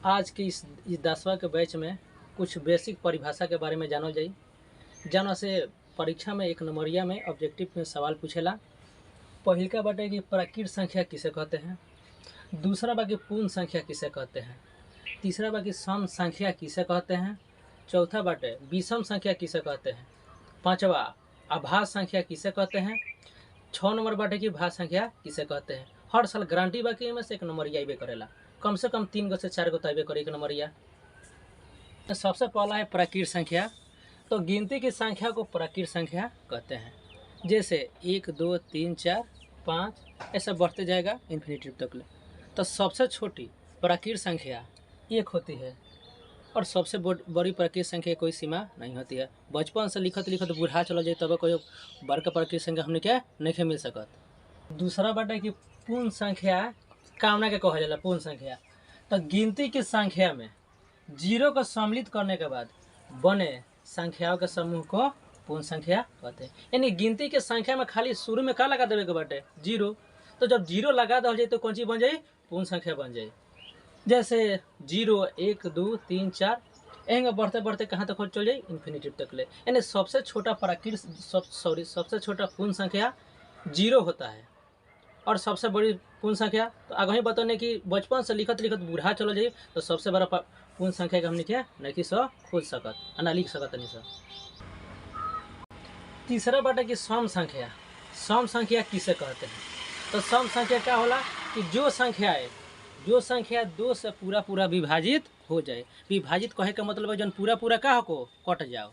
आज के इस 10वां के बैच में कुछ बेसिक परिभाषा के बारे में जानल जाई। जाना से परीक्षा में 1 नंबरिया में ऑब्जेक्टिव में सवाल पूछेला। पहिलका बाटे कि प्राकृत संख्या किसे कहते हैं, दूसरा बाकी पूर्ण संख्या किसे कहते हैं, तीसरा बाकी सम संख्या किसे कहते हैं, चौथा बाटे विषम संख्या किसे कहते हैं, पांचवा अभाज्य संख्या किसे कहते हैं, 6 नंबर बाटे कि भाज्य संख्या किसे कहते हैं। हर साल गारंटी बाकी में से 1 नंबरिया अबे करेला, कम से कम 3 गो से 4 गो तो अबे करे 1 नंबरिया। सबसे पहला है प्राकृत संख्या। तो गिनती की संख्या को प्राकृत संख्या कहते हैं। जैसे 1 2 3 4 5 ऐसा बढ़ते जाएगा इन्फिनिटी तक ले। तो सबसे छोटी प्राकृत संख्या 1 होती है और सबसे बड़ी प्राकृत संख्या कोई सीमा नहीं होती है। बचपन से लिखत लिखत बूढ़ा चला जाए तब कोई बड़का प्राकृत संख्या हमने क्या नहीं मिल सकत। दूसरा बाटे कि पूर्ण संख्या कामना के कहा जाला पूर्ण संख्या। तो गिनती की संख्या में 0 को सम्मिलित करने के बाद बने संख्याओं के समूह को पूर्ण संख्या कहते हैं। यानी गिनती के संख्या में खाली शुरू में का लगा देवे के बाटे 0। तो जब 0 लगा दल जाए तो कौन चीज बन जाए, पूर्ण संख्या बन जाए। जैसे 0 1 2 3 4 एंगे बढ़ते बढ़ते कहाँ तक चल जाए, इन्फिनिटी तक ले। यानी सबसे छोटा प्राकृत सबसे छोटा पूर्ण संख्या 0 होता है और सबसे बड़ी पूर्ण संख्या तो आगे ही बताने कि बचपन से लिखत लिखत बूढ़ा चलो जाइए तो सबसे बड़ा पूर्ण संख्या के हमने क्या नहीं सो खोज सकत ना लिख सकत नहीं सर। तीसरा बाटे कि सम संख्या। सम संख्या किसे कहते हैं? तो सम संख्या क्या होला कि जो संख्या 2 से पूरा विभाजित हो जाए। विभाजित कहे का मतलब है जन पूरा का को कट जाओ,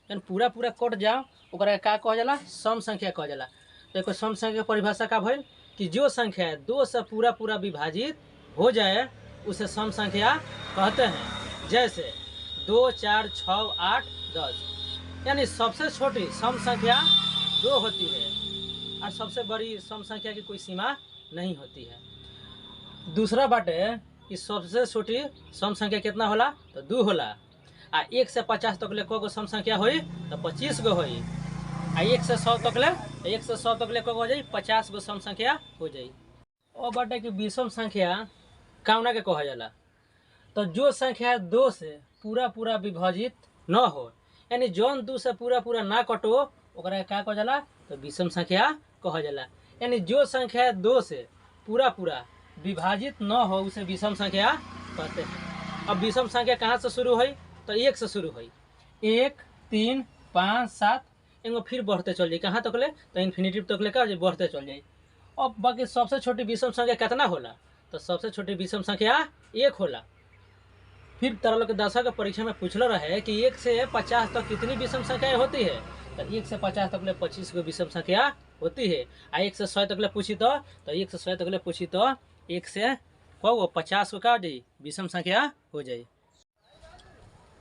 जन पूरा कट जाओ ओकरा का कहा जाला, सम संख्या कहा जाला। तो एक सम संख्या की परिभाषा का भइल कि जो संख्या 2 से पूरा विभाजित हो जाए उसे सम संख्या कहते हैं। जैसे 2 4 6 8 10 यानी सबसे छोटी सम संख्या 2 होती है और सबसे बड़ी सम संख्या की कोई सीमा नहीं होती है। दूसरा बाटे कि सबसे छोटी सम संख्या कितना होला, तो 2 होला। 1 से 50 तक ले को सम संख्या होई तो 25 गो होई। 1 से 100 तक ले को हो जाए 50 गो सम संख्या हो जाए। और बाटे कि विषम संख्या कामना के कहा जाला। तो जो संख्या 2 से पूरा विभाजित न हो, यानी जौन 2 से पूरा ना कटो ओकरा का कहा जाला, तो विषम संख्या कहा जाला। यानी जो संख्या 2 से पूरा विभाजित न हो उसे विषम संख्या कहते हैं। अब विषम संख्या कहाँ से शुरू हुई, तो 1 से शुरू हुई। 1 3 5 7 एगो फिर बढ़ते चल जाए कहाँ तक ले, तो इन्फिनिटी तक ले का बढ़ते चल जाए। अब बाकी सबसे छोटी विषम संख्या कितना होला, तो सबसे छोटी विषम संख्या 1 होला। फिर तरह लोग 10वीं के परीक्षा में पूछल रहे कि 1 से 50 तक कितनी विषम संख्याएं होती है, तो 1 से 50 तक ले 25 गो विषम संख्या होती है। 1 से 100 तक ले पूछी तो 1 से 100 तक ले पूछी तो 1 से 50 को का हो जाए विषम संख्या हो जाए।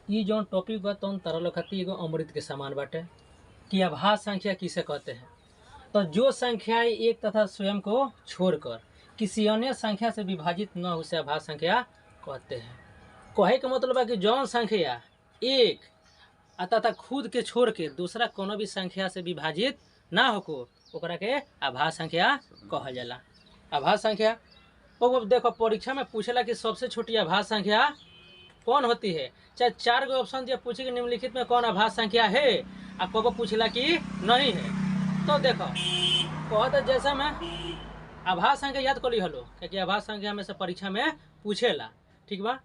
ये जो टॉपिक बा तो तरह लोग खाती एगो अमृत के समान बाटे कि अभाज्य संख्या किसे कहते हैं। तो जो संख्याएं एक तथा स्वयं को छोड़कर किसी अन्य संख्या से विभाजित न हो उसे अभाज्य संख्या कहते हैं। कहे का मतलब है कि जौन संख्या एक तथा खुद के छोड़ के दूसरा कोनो भी संख्या से विभाजित ना हो ओकरा के अभाज्य संख्या कहा जाला। अभाज्य संख्या वो देखो परीक्षा में पूछेला कि सबसे छोटी अभाज्य संख्या कौन होती है। चाहे 4 गो ऑप्शन दिया पूछे कि निम्नलिखित में कौन अभाज्य संख्या है, आपको पूछेला कि नहीं है। तो देखो कहते जैसा मैं अभाज्य संख्या याद कर ली हलो क्योंकि अभाज्य संख्या में से परीक्षा में पूछेला। ठीक बा,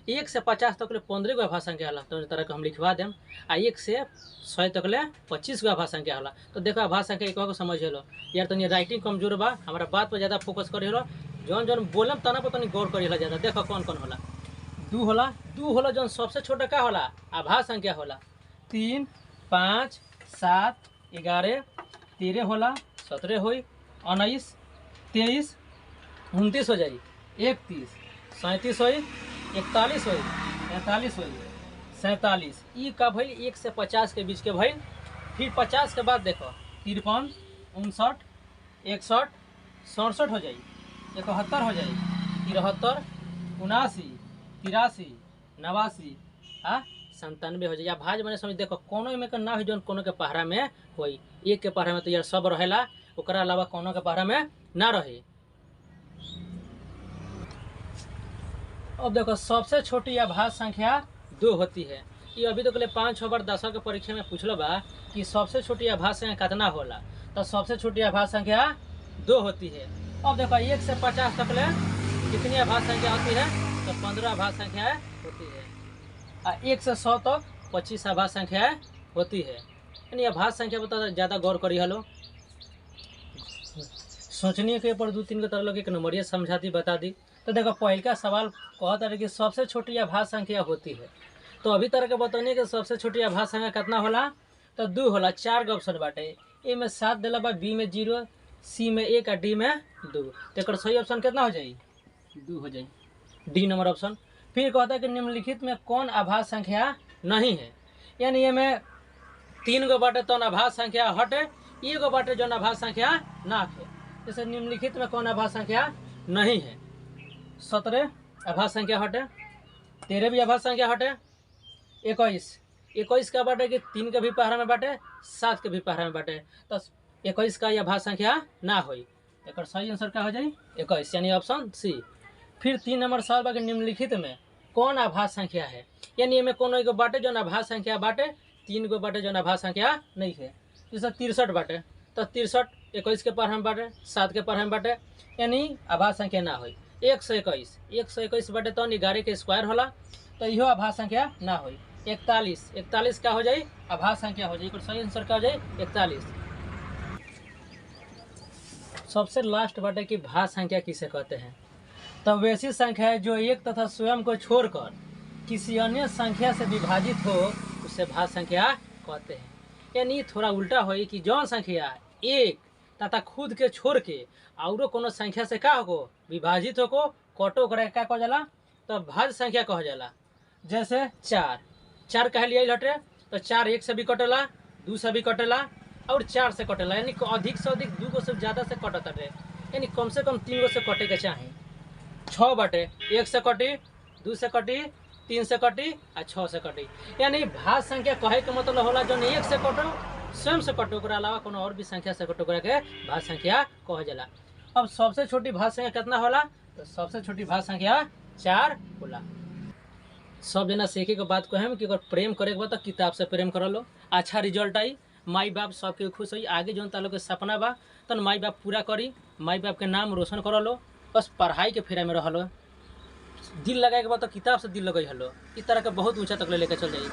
1 से 50 तक ले 15 गो अभाज्य संख्या होला तो तरह को हम लिखवा देम। 1 से 100 तक ले 25 गो अभाज्य संख्या होला। तो देखो अभाज्य संख्या एक को समझ लो यार, तनी राइटिंग कमजोर बा, हमारा बात पर ज्यादा फोकस करे लो, जौन बोलम तना पर तनी गौर करे ज्यादा। देखो कौन कौन होला। 2 होला जौन सबसे छोटा का होला अभाज्य संख्या होला। 3 5 7 11 13 होला, 17 होई, 19 23 29 हो जाई, 31 37 होई, 41 होई, 43 होई, 47। ई का भइल 1 से 50 के बीच के भइल। फिर 50 के बाद देखो 53 59 61 67 हो जाई, 71 हो जाई, 73 79 83 89 97 हो जाए। भाज मैंने समझ देखो कोनो में ना हो जौन कोनो के पहरा में होई। 1 के पहरा में तो यार सब रहेला, ओकरा अलावा कोनो के पहरा में ना रहे। अब देखो सबसे छोटी अभाज्य संख्या 2 होती है। ये अभी तो के लिए 5-6 बार 10 के परीक्षा में पूछलो बा कि सबसे छोटी अभाज्य संख्या कितना होला। तो सबसे छोटी अभाज्य संख्या 2 होती है। अब देखो 1 से 50 तक ले कितनी अभाज्य संख्या होती है, तो 15 अभाज्य संख्याएं होती है। और 1 से 100 तक 25 अभाज्य संख्याएं होती है। यानी अभाज्य संख्या बता ज़्यादा गौर करी हलो, सोचनी के ऊपर 2-3 के तरह लोग एक नंबरिया समझा दी बता दी। तो देखो पहल का सवाल कहता है कि सबसे छोटी अभाज्य संख्या होती है। तो अभी तरह के बताने कि सबसे छोटी अभाज्य संख्या कितना होला, तो 2 होला। 4 के ऑप्शन बाटे, ए में 7 दिला बा, बी में 0, सी में 1 और डी में 2। तो सही ऑप्शन कितना हो जाए, 2 हो जाए, डी नंबर ऑप्शन। फिर कहता है कि निम्नलिखित में कौन अभाज्य संख्या नहीं है, यानी ये में 3 गो बाटे तो अभाज्य संख्या हटे, 1 गो बाटे जो अभाज्य संख्या ना है। जैसे निम्नलिखित में कौन अभाज्य संख्या नहीं है, 17 अभाज्य संख्या हटे, 13 भी अभाज्य संख्या हटे, 21 का बाटे कि 3 के भी पहरा में बाटे, 7 के भी पहरा में बाटे, तो 21 का यह अभाज्य संख्या ना होई। एक सही आंसर क्या हो जाए, 21, यानी ऑप्शन सी। फिर 3 नंबर सवाल बाकी निम्नलिखित में कौन अभाज्य संख्या है, यानी में कोनो एगो बाटे जो अभाज्य संख्या बाटे, 3 गो बाटे जो अभाज्य संख्या नहीं है। जैसे 63 बाटे, तो 63 21 के पहरा में बाटे, 7 के पहरा में बाटे, यानी अभाज्य संख्या ना होई। 121 बाटे तो 11 के स्क्वायर होला, तो यह अभाज्य संख्या ना होई। 41 का हो जाए अभाज्य संख्या हो जाए, सही आंसर का हो जाए 41। सबसे लास्ट बाटे कि भाज्य संख्या किसे कहते हैं, तो वैसी संख्या है जो एक तथा स्वयं को छोड़कर किसी अन्य संख्या से विभाजित हो, उसे भाज्य संख्या कहते हैं। यानी थोड़ा उल्टा हो कि जौन संख्या एक तथा खुद के छोड़ के और कोनो संख्या से का हो विभाजित हो को कटो करे क्या कह जाला, तो भाज्य संख्या कह जाला। जैसे 4 कह लिया हटे, तो 4 1 से भी कटेला, 2 से भी कटेला और 4 से कटेला, यानी अधिक से अधिक 2 गो से ज़्यादा से कटत रहे, यानी कम से कम 3 गो से कटे के चाहे। 6 बाटे, 1 से कटी, 2 से कटी, 3 से कटी और 6 से कटी, यानी भाज्य संख्या कहे के मतलब होला जो 1 से कटो, स्वयं से कटो, के अलावा कोनो और भी संख्या से कटो करे के भाज्य संख्या कह जाला। अब सबसे छोटी भाज्य संख्या कितना होला, तो सबसे छोटी भाज्य संख्या 4 होला। सब जना सीखे के बात को हम कि अगर प्रेम करे के बाद तो किताब से प्रेम कर लो, अच्छा रिजल्ट आई, माई बाप सबके खुश हुई, आगे जो तालो के सपना बा तो माई बाप पूरा करी, माई बाप के नाम रोशन कर लो, बस पढ़ाई के फेरा में रह लो, दिल लगाए के बाद तो किताब से दिल लगे हलो, इस तरह के बहुत ऊंचा तक लेके चल जाइए।